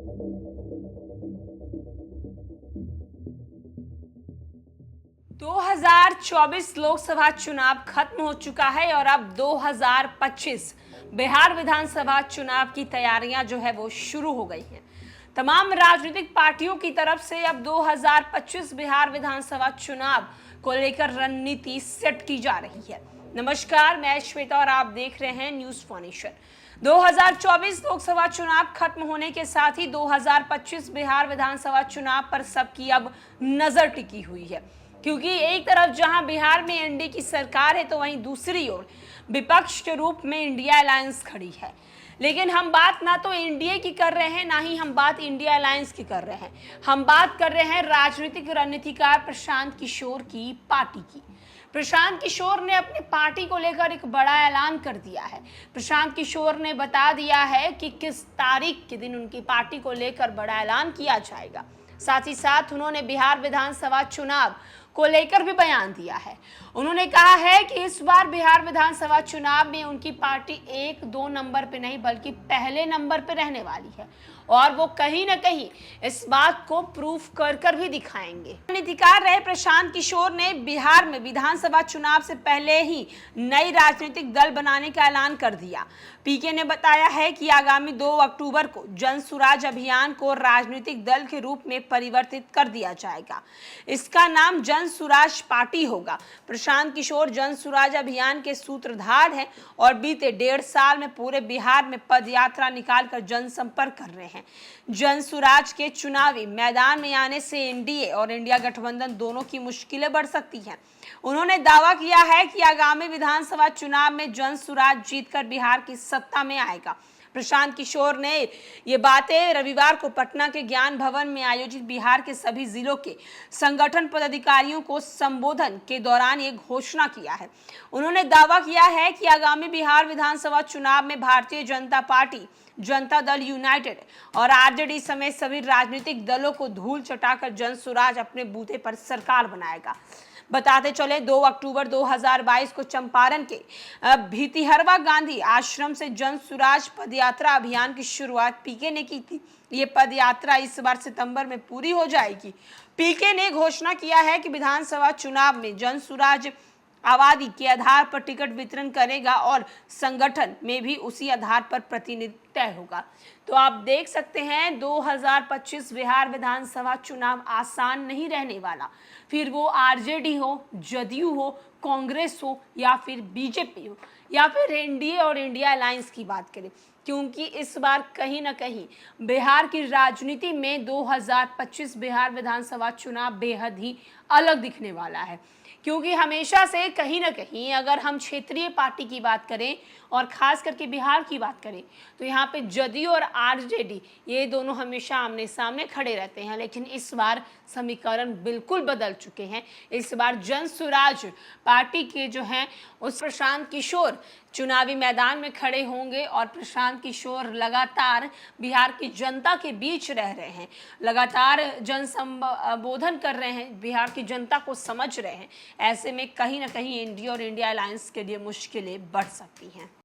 ...2024 लोकसभा चुनाव खत्म हो चुका है और अब 2025 बिहार विधानसभा चुनाव की तैयारियां जो है वो शुरू हो गई हैं। तमाम राजनीतिक पार्टियों की तरफ से अब 2025 बिहार विधानसभा चुनाव को लेकर रणनीति सेट की जा रही है। नमस्कार, मैं श्वेता और आप देख रहे हैं न्यूज फॉर नेशन। 2024 लोकसभा चुनाव खत्म होने के साथ ही 2025 बिहार विधानसभा चुनाव पर सबकी अब नजर टिकी हुई है, क्योंकि एक तरफ जहां बिहार में एनडीए की सरकार है तो वहीं दूसरी ओर विपक्ष के रूप में इंडिया अलायंस खड़ी है। लेकिन हम बात ना तो एनडीए की कर रहे हैं, ना ही हम बात इंडिया अलायंस की कर रहे हैं। हम बात कर रहे हैं राजनीतिक रणनीतिकार प्रशांत किशोर की पार्टी की। प्रशांत किशोर ने अपनी पार्टी को लेकर एक बड़ा ऐलान कर दिया है। प्रशांत किशोर ने बता दिया है कि किस तारीख के दिन उनकी पार्टी को लेकर बड़ा ऐलान किया जाएगा। साथ ही साथ उन्होंने बिहार विधानसभा चुनाव को लेकर भी बयान दिया है। उन्होंने कहा है कि इस बार बिहार विधानसभा चुनाव में उनकी पार्टी 1-2 नंबर पे नहीं बल्कि पहले नंबर पे रहने वाली है और वो कहीं ना कहीं इस बात को प्रूफ कर भी दिखाएंगे। रणनीतिकार रहे प्रशांत किशोर ने बिहार में विधानसभा चुनाव से पहले ही नई राजनीतिक दल बनाने का ऐलान कर दिया। पीके ने बताया है कि आगामी 2 अक्टूबर को जन सुराज अभियान को राजनीतिक दल के रूप में परिवर्तित कर दिया जाएगा। इसका नाम जन सुराज पार्टी होगा। प्रशांत किशोर जन सुराज अभियान के सूत्रधार हैं और बीते 1.5 साल में पूरे बिहार में पदयात्रा निकालकर जनसंपर्क कर रहे हैं। जन सुराज के चुनावी मैदान में आने से एनडीए और इंडिया गठबंधन दोनों की मुश्किलें बढ़ सकती हैं। उन्होंने दावा किया है कि आगामी विधानसभा चुनाव में जन सुराज जीतकर बिहार की सत्ता में आएगा। प्रशांत किशोर ने ये बातें रविवार को पटना के ज्ञान भवन में आयोजित बिहार के सभी जिलों के संगठन पदाधिकारियों को संबोधन के दौरान ये घोषणा किया है। उन्होंने दावा किया है कि आगामी बिहार विधानसभा चुनाव में भारतीय जनता पार्टी, जनता दल यूनाइटेड और आरजेडी समेत सभी राजनीतिक दलों को धूल चटाकर जन सुराज अपने बूते पर सरकार बनाएगा। बताते चले 2 अक्टूबर 2022 को चंपारण के भितिहरवा गांधी आश्रम से जन सुराज पदयात्रा अभियान की शुरुआत पीके ने की थी। ये पदयात्रा इस बार सितंबर में पूरी हो जाएगी। पीके ने घोषणा किया है कि विधानसभा चुनाव में जन सुराज आबादी के आधार पर टिकट वितरण करेगा और संगठन में भी उसी आधार पर प्रतिनिधित्व तय होगा। तो आप देख सकते हैं 2025 बिहार विधानसभा चुनाव आसान नहीं रहने वाला। फिर वो आरजेडी हो, जदयू हो, कांग्रेस हो या फिर बीजेपी हो या फिर एनडीए और इंडिया अलायंस की बात करें, क्योंकि इस बार कहीं ना कहीं बिहार की राजनीति में 2025 बिहार विधानसभा चुनाव बेहद ही अलग दिखने वाला है। क्योंकि हमेशा से कहीं ना कहीं अगर हम क्षेत्रीय पार्टी की बात करें और खास करके बिहार की बात करें तो यहाँ पे जदयू और आरजेडी ये दोनों हमेशा आमने सामने खड़े रहते हैं। लेकिन इस बार समीकरण बिल्कुल बदल चुके हैं। इस बार जन सुराज पार्टी के जो हैं उस प्रशांत किशोर चुनावी मैदान में खड़े होंगे और प्रशांत किशोर लगातार बिहार की जनता के बीच रह रहे हैं, लगातार जन संबोधन कर रहे हैं, बिहार की जनता को समझ रहे हैं। ऐसे में कहीं ना कहीं एनडीए और इंडिया अलायंस के लिए मुश्किलें बढ़ सकती हैं।